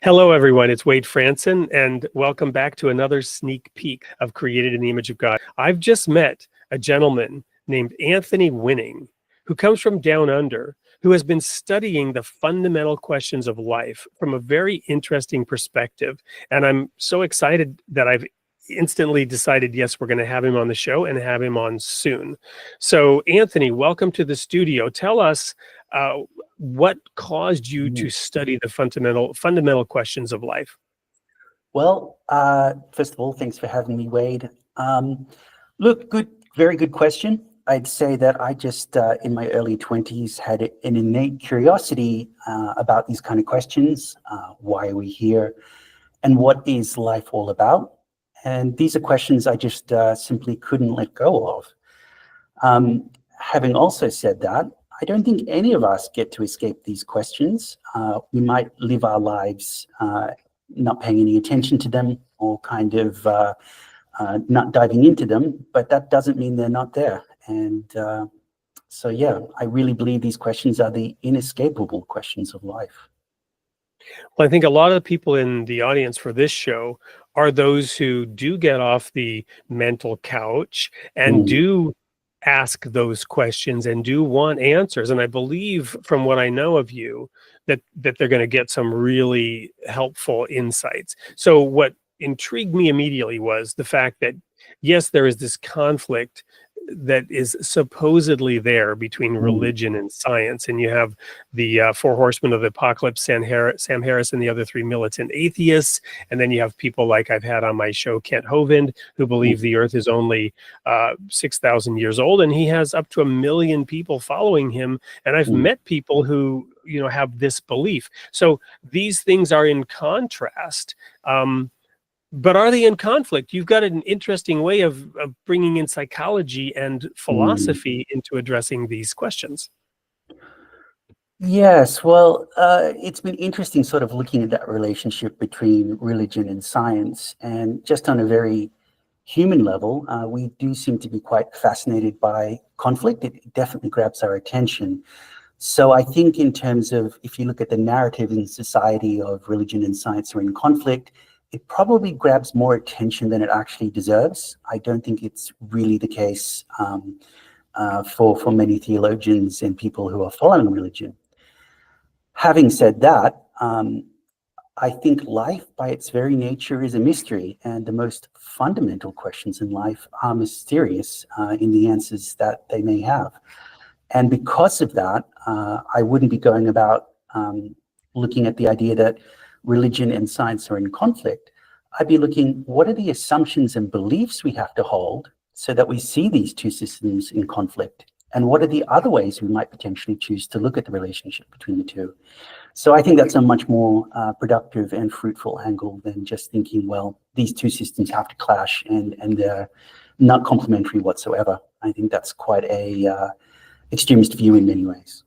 Hello, everyone. It's Wade Franson, and welcome back to another sneak peek of Created in the Image of God. I've just met a gentleman named Anthony Winning, who comes from down under, who has been studying the fundamental questions of life from a very interesting perspective. And I'm so excited that I've instantly decided, yes, we're going to have him on the show and have him on soon. So, Anthony, welcome to the studio. Tell us what caused you to study the fundamental questions of life? Well, first of all, thanks for having me, Wade. Look, very good question. I'd say that I just, in my early 20s, had an innate curiosity about these kind of questions. Why are we here? And what is life all about? And these are questions I just simply couldn't let go of. Having also said that, I don't think any of us get to escape these questions. We might live our lives not paying any attention to them or kind of not diving into them, but that doesn't mean they're not there. And so, yeah, I really believe these questions are the inescapable questions of life. Well, I think a lot of the people in the audience for this show are those who do get off the mental couch and do ask those questions and do want answers. And I believe, from what I know of you, that they're going to get some really helpful insights. So what intrigued me immediately was the fact that, yes, there is this conflict that is supposedly there between religion and science. And you have the four horsemen of the apocalypse, Sam Harris and the other three militant atheists. And then you have people like I've had on my show, Kent Hovind, who believe the earth is only 6,000 years old. And he has up to 1 million people following him. And I've met people who, have this belief. So these things are in contrast. But are they in conflict? You've got an interesting way of bringing in psychology and philosophy into addressing these questions. Yes, well, it's been interesting sort of looking at that relationship between religion and science. And just on a very human level, we do seem to be quite fascinated by conflict. It definitely grabs our attention. So I think in terms of, if you look at the narrative in society of religion and science are in conflict, it probably grabs more attention than it actually deserves. I don't think it's really the case for many theologians and people who are following religion. Having said that, I think life by its very nature is a mystery, and the most fundamental questions in life are mysterious in the answers that they may have. And because of that, I wouldn't be going about looking at the idea that religion and science are in conflict. I'd be looking, what are the assumptions and beliefs we have to hold so that we see these two systems in conflict? And what are the other ways we might potentially choose to look at the relationship between the two? So I think that's a much more productive and fruitful angle than just thinking, well, these two systems have to clash and they're not complementary whatsoever. I think that's quite a extremist view in many ways.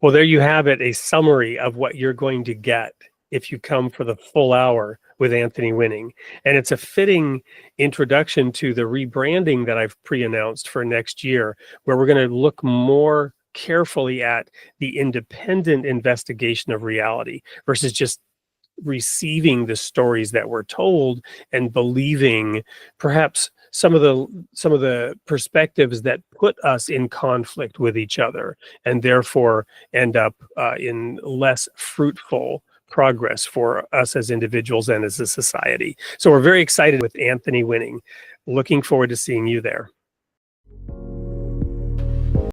Well, there you have it, a summary of what you're going to get if you come for the full hour with Anthony Winning. And it's a fitting introduction to the rebranding that I've pre-announced for next year, where we're going to look more carefully at the independent investigation of reality versus just receiving the stories that we're told and believing perhaps some of the perspectives that put us in conflict with each other and therefore end up in less fruitful progress for us as individuals and as a society. So we're very excited with Anthony Winning. Looking forward to seeing you there.